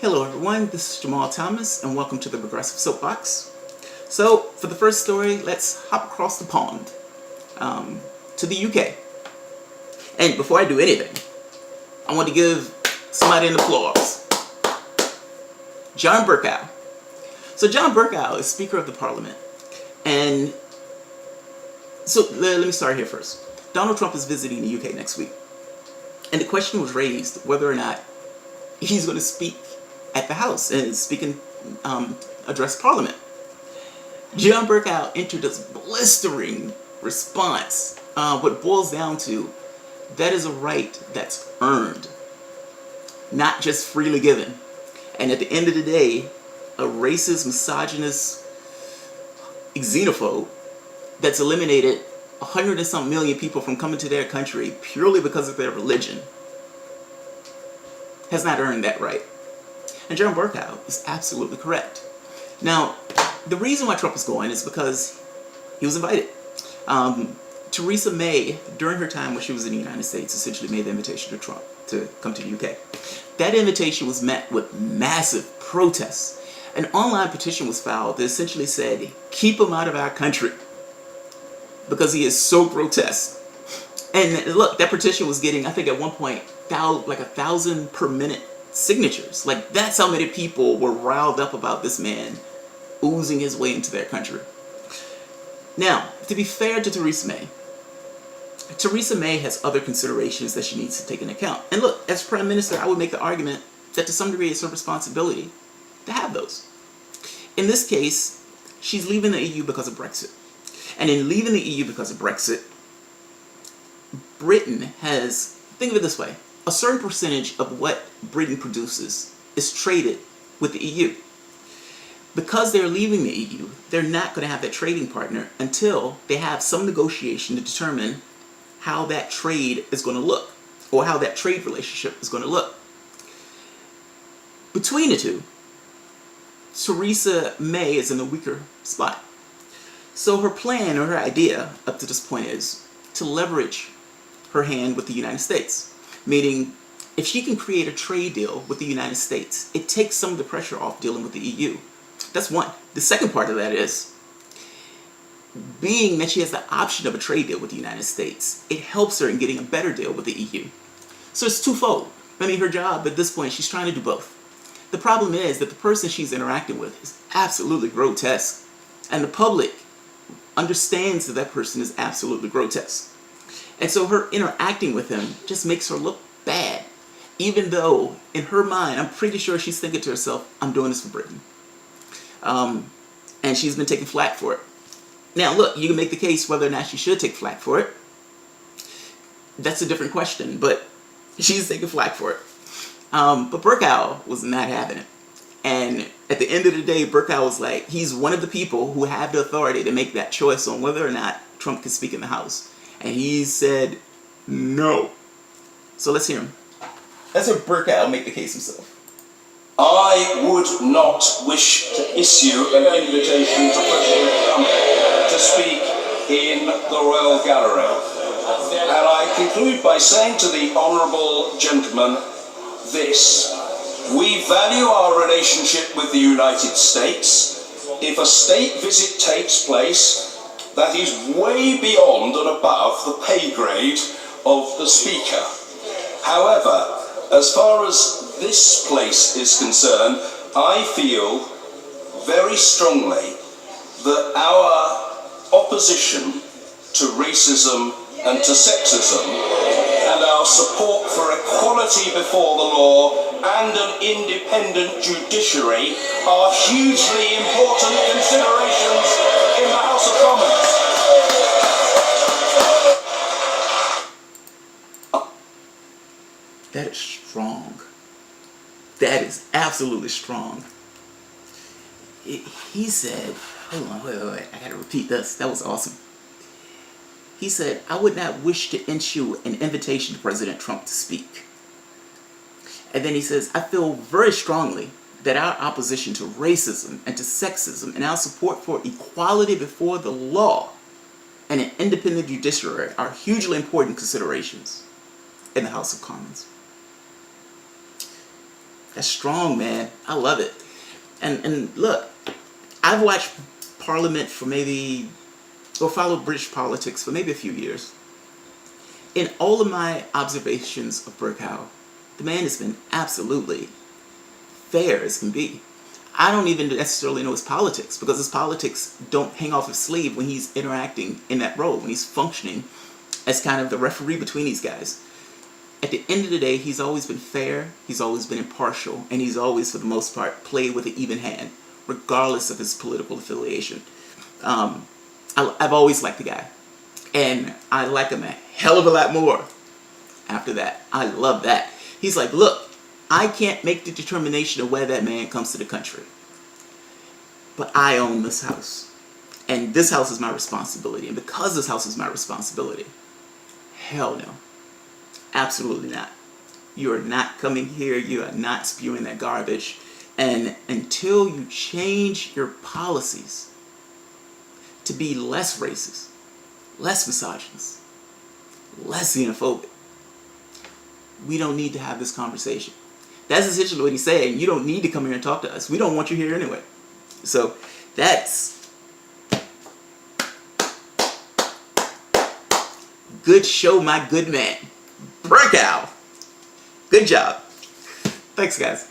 Hello everyone, this is Jamarl Thomas and welcome to the Progressive Soapbox. So for the first story, let's hop across the pond to the UK. And before I do anything, I want to give somebody an applause. John Bercow. So John Bercow is Speaker of the Parliament. And so let me start here first. Donald Trump is visiting the UK next week. And the question was raised whether or not he's going to speak at the House and speak and address Parliament. John Bercow entered this blistering response. What it boils down to, that is a right that's earned, not just freely given. And at the end of the day, a racist, misogynist, xenophobe that's eliminated 100 and some million people from coming to their country purely because of their religion has not earned that right. And John Bercow is absolutely correct. Now, the reason why Trump is going is because he was invited. Theresa May, during her time when she was in the United States, essentially made the invitation to Trump to come to the UK. That invitation was met with massive protests. An online petition was filed that essentially said, keep him out of our country because he is so grotesque. And look, that petition was getting, I think at one point, like 1,000 per minute signatures. Like, that's how many people were riled up about this man oozing his way into their country. Now, to be fair to Theresa May has other considerations that she needs to take into account. And look, as Prime Minister, I would make the argument that to some degree it's her responsibility to have those. In this case, she's leaving the EU because of Brexit. And in leaving the EU because of Brexit, Britain has, think of it this way, a certain percentage of what Britain produces is traded with the EU. Because they're leaving the EU, they're not going to have that trading partner until they have some negotiation to determine how that trade is going to look, or how that trade relationship is going to look. Between the two, Theresa May is in a weaker spot. So her plan, or her idea up to this point, is to leverage her hand with the United States. Meaning, if she can create a trade deal with the United States, it takes some of the pressure off dealing with the EU. That's one. The second part of that is, being that she has the option of a trade deal with the United States, it helps her in getting a better deal with the EU. So it's twofold. I mean, her job at this point, she's trying to do both. The problem is that the person she's interacting with is absolutely grotesque. And the public understands that that person is absolutely grotesque. And so her interacting with him just makes her look bad. Even though, in her mind, I'm pretty sure she's thinking to herself, I'm doing this for Britain. And she's been taking flack for it. Now, look, you can make the case whether or not she should take flack for it. That's a different question, but she's taking flack for it. But Bercow was not having it. And at the end of the day, Bercow was like, he's one of the people who have the authority to make that choice on whether or not Trump can speak in the House. And he said no. So let's hear him. Let's hear Bercow make the case himself. I would not wish to issue an invitation to President Trump to speak in the Royal Gallery. And I conclude by saying to the Honourable Gentleman this: we value our relationship with the United States. If a state visit takes place, that is way beyond and above the pay grade of the Speaker. However, as far as this place is concerned, I feel very strongly that our opposition to racism and to sexism, and our support for equality before the law and an independent judiciary are hugely important considerations in the House of Commons. That is strong. That is absolutely strong. He said, hold on, wait, I gotta repeat this. That was awesome. He said, I would not wish to issue an invitation to President Trump to speak. And then he says, I feel very strongly that our opposition to racism and to sexism and our support for equality before the law and an independent judiciary are hugely important considerations in the House of Commons. That's strong, man. I love it. And look, I've watched Parliament for maybe, or followed British politics for maybe a few years. In all of my observations of Bercow, the man has been absolutely fair as can be. I don't even necessarily know his politics, because his politics don't hang off his sleeve when he's interacting in that role, when he's functioning as kind of the referee between these guys. At the end of the day, he's always been fair, he's always been impartial, and he's always, for the most part, played with an even hand, regardless of his political affiliation. I've always liked the guy, and I like him a hell of a lot more after that. I love that. He's like, look, I can't make the determination of whether that man comes to the country, but I own this house, and this house is my responsibility, and because this house is my responsibility, hell no. Absolutely not. You are not coming here. You are not spewing that garbage. And until you change your policies to be less racist, less misogynist, less xenophobic, we don't need to have this conversation. That's essentially what he's saying. You don't need to come here and talk to us. We don't want you here anyway. So that's good show, my good man. Bercow. Good job. Thanks, guys.